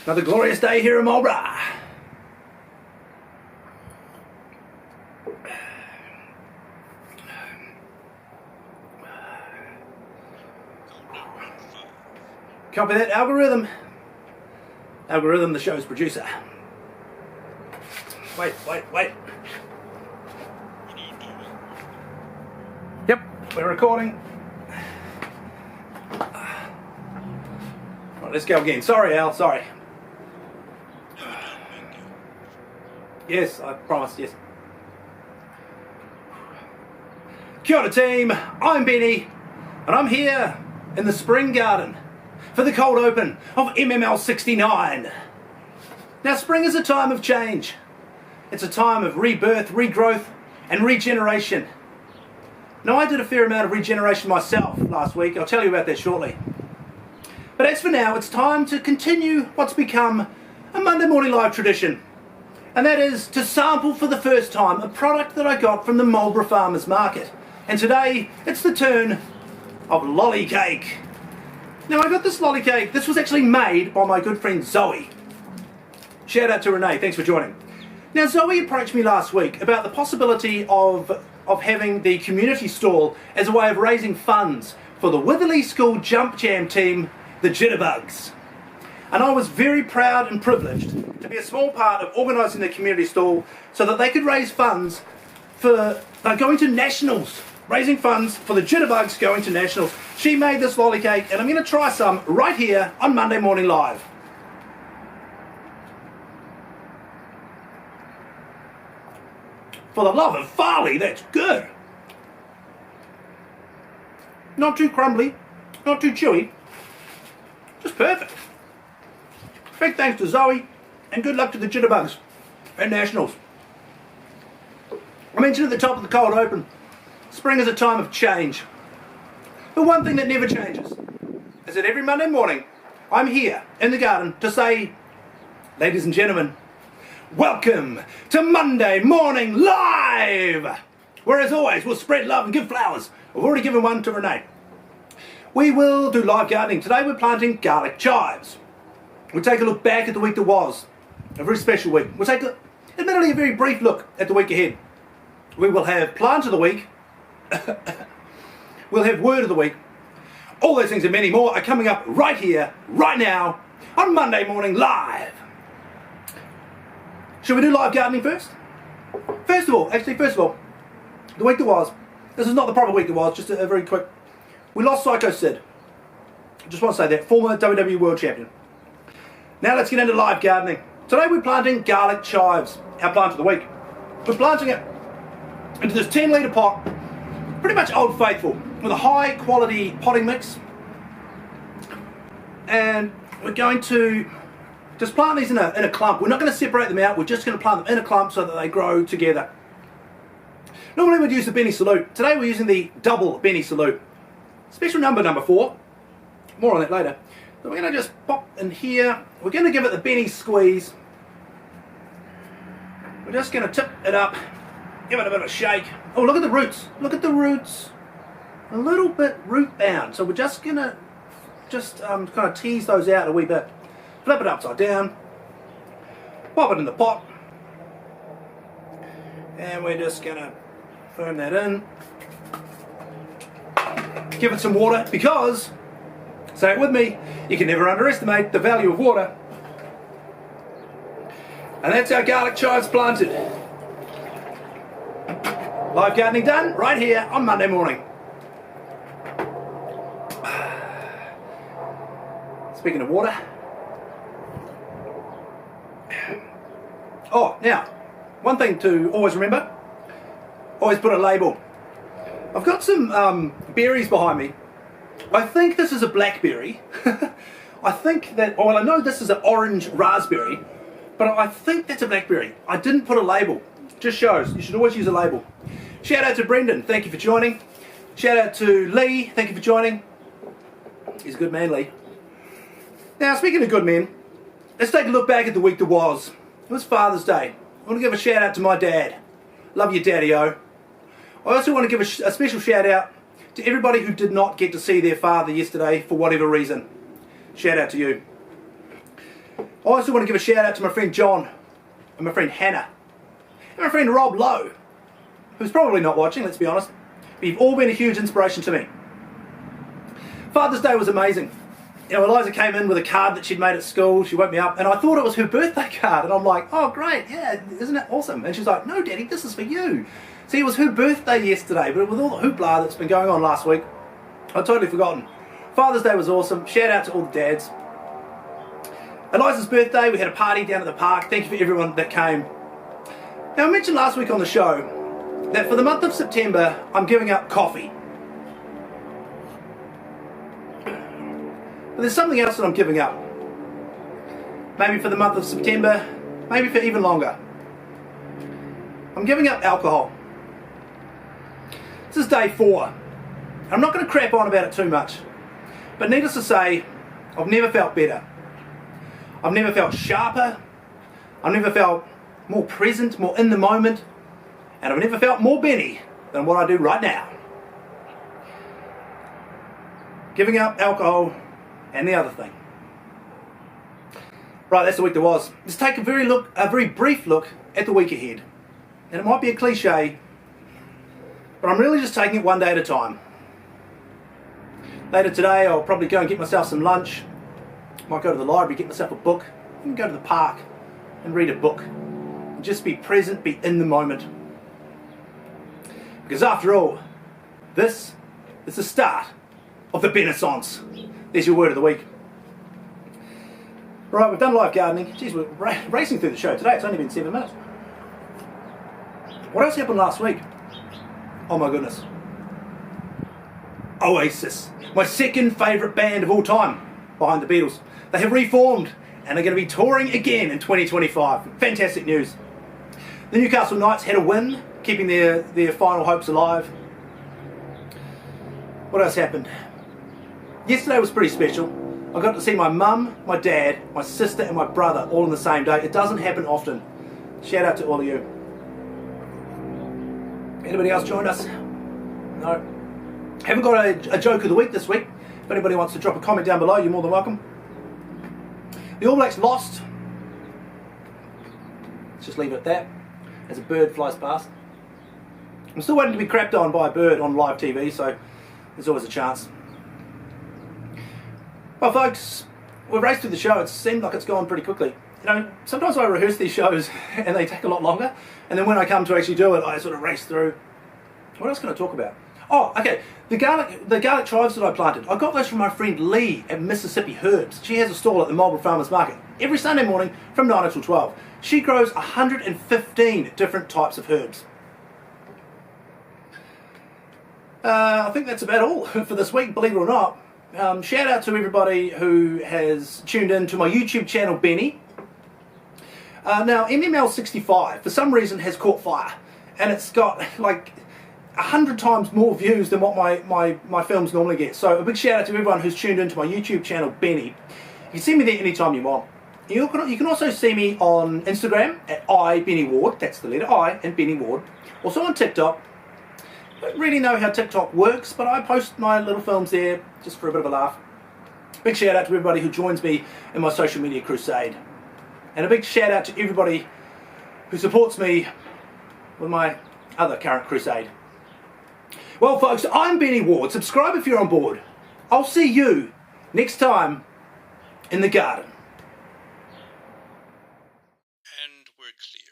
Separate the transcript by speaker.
Speaker 1: Another glorious day here in Marlborough. Copy that, Algorithm. Algorithm, the show's producer. Wait. Yep, we're recording. Right, let's go again. Sorry, Al, sorry. Yes, I promised, yes. Kia ora team, I'm Benny, and I'm here in the Spring Garden for the cold open of MML 69. Now spring is a time of change. It's a time of rebirth, regrowth and regeneration. Now I did a fair amount of regeneration myself last week. I'll tell you about that shortly. But as for now, it's time to continue what's become a Monday morning live tradition. And that is to sample for the first time a product that I got from the Marlborough Farmers Market. And today, it's the turn of lolly cake. Now I got this lolly cake, this was actually made by my good friend Zoe. Shout out to Renee, thanks for joining. Now Zoe approached me last week about the possibility of having the community stall as a way of raising funds for the Witherley School Jump Jam team, the Jitterbugs. And I was very proud and privileged to be a small part of organising the community stall so that they could raise funds for going to nationals. Raising funds for the Jitterbugs going to nationals. She made this lolly cake and I'm going to try some right here on Monday Morning Live. For the love of Farley, that's good. Not too crumbly, not too chewy, just perfect. Big thanks to Zoe and good luck to the Jitterbugs and nationals. I mentioned at the top of the cold open, spring is a time of change. But one thing that never changes is that every Monday morning I'm here in the garden to say, ladies and gentlemen, welcome to Monday Morning Live! Where as always we'll spread love and give flowers. I've already given one to Renee. We will do live gardening. Today we're planting garlic chives. We'll take a look back at the week that was. A very special week. We'll take, admittedly, a very brief look at the week ahead. We will have plant of the week. We'll have word of the week. All those things and many more are coming up right here, right now, on Monday Morning Live. Shall we do live gardening first? First of all, the week that was, this is not the proper week that was, just a very quick, we lost Psycho Sid. Just want to say that, former WWE World Champion. Now let's get into live gardening. Today we're planting garlic chives, our plant of the week. We're planting it into this 10 litre pot, pretty much Old Faithful, with a high quality potting mix. And we're going to just plant these in a clump. We're not going to separate them out, we're just going to plant them in a clump so that they grow together. Normally we'd use the Benny Salute. Today we're using the double Benny Salute. Special number 4. More on that later. So we're going to just pop in here. We're going to give it the Benny squeeze. We're just going to tip it up. Give it a bit of a shake. Oh, look at the roots. Look at the roots. A little bit root bound. So we're just going to kind of tease those out a wee bit. Flip it upside down. Pop it in the pot. And we're just going to firm that in. Give it some water because, say it with me, you can never underestimate the value of water. And that's our garlic chives planted. Live gardening done right here on Monday morning. Speaking of water. Oh, now, one thing to always remember, always put a label. I've got some berries behind me. I think this is a blackberry. I think that, well I know this is an orange raspberry, but I think that's a blackberry. I didn't put a label. Just shows, you should always use a label. Shout out to Brendan, thank you for joining. Shout out to Lee, thank you for joining. He's a good man, Lee. Now, speaking of good men, let's take a look back at the week that was. It was Father's Day. I want to give a shout out to my dad. Love you, Daddy-O. I also want to give a special shout out to everybody who did not get to see their father yesterday for whatever reason. Shout out to you. I also want to give a shout out to my friend John and my friend Hannah and my friend Rob Lowe, who's probably not watching, let's be honest, but you've all been a huge inspiration to me. Father's Day was amazing. You know, Eliza came in with a card that she'd made at school. She woke me up and I thought it was her birthday card, and I'm like, oh great, yeah, isn't it awesome? And she's like, no Daddy, this is for you. See, it was her birthday yesterday, but with all the hoopla that's been going on last week, I'd totally forgotten. Father's Day was awesome. Shout out to all the dads. Eliza's birthday, we had a party down at the park. Thank you for everyone that came. Now, I mentioned last week on the show that for the month of September, I'm giving up coffee. But there's something else that I'm giving up. Maybe for the month of September, maybe for even longer. I'm giving up alcohol. This is day 4. I'm not going to crap on about it too much, but needless to say, I've never felt better. I've never felt sharper. I've never felt more present, more in the moment, and I've never felt more Benny than what I do right now. Giving up alcohol and the other thing. Right, that's the week that was. Let's take a very brief look at the week ahead. And it might be a cliche, but I'm really just taking it one day at a time. Later today, I'll probably go and get myself some lunch. Might go to the library, get myself a book, and go to the park and read a book. And just be present, be in the moment. Because after all, this is the start of the Renaissance. There's your word of the week. Right, we've done live gardening. Geez, we're racing through the show today. It's only been 7 minutes. What else happened last week? Oh my goodness. Oasis, my second favourite band of all time, behind the Beatles. They have reformed and are going to be touring again in 2025. Fantastic news. The Newcastle Knights had a win, keeping their final hopes alive. What else happened? Yesterday was pretty special. I got to see my mum, my dad, my sister and my brother all on the same day. It doesn't happen often. Shout out to all of you. Anybody else joined us? No. Haven't got a joke of the week this week. If anybody wants to drop a comment down below, you're more than welcome. The All Blacks lost. Let's just leave it at that, as a bird flies past. I'm still waiting to be crapped on by a bird on live TV, so there's always a chance. Well folks, we've raced through the show. It seemed like it's gone pretty quickly. You know, sometimes I rehearse these shows and they take a lot longer, and then when I come to actually do it, I sort of race through. What else can I talk about? Oh, okay, the garlic chives that I planted, I got those from my friend Lee at Mississippi Herbs. She has a stall at the Marlborough Farmers Market every Sunday morning from 9 until 12. She grows 115 different types of herbs. I think that's about all for this week, believe it or not. Shout out to everybody who has tuned in to my YouTube channel, Benny. Now, MML 65, for some reason, has caught fire. And it's got, like, 100 times more views than what my films normally get. So, a big shout out to everyone who's tuned into my YouTube channel, Benny. You can see me there anytime you want. You can also see me on Instagram, at iBennyWard, that's the letter I, and Benny Ward. Also on TikTok. I don't really know how TikTok works, but I post my little films there just for a bit of a laugh. Big shout out to everybody who joins me in my social media crusade. And a big shout out to everybody who supports me with my other current crusade. Well folks, I'm Benny Ward. Subscribe if you're on board. I'll see you next time in the garden.
Speaker 2: And we're clear.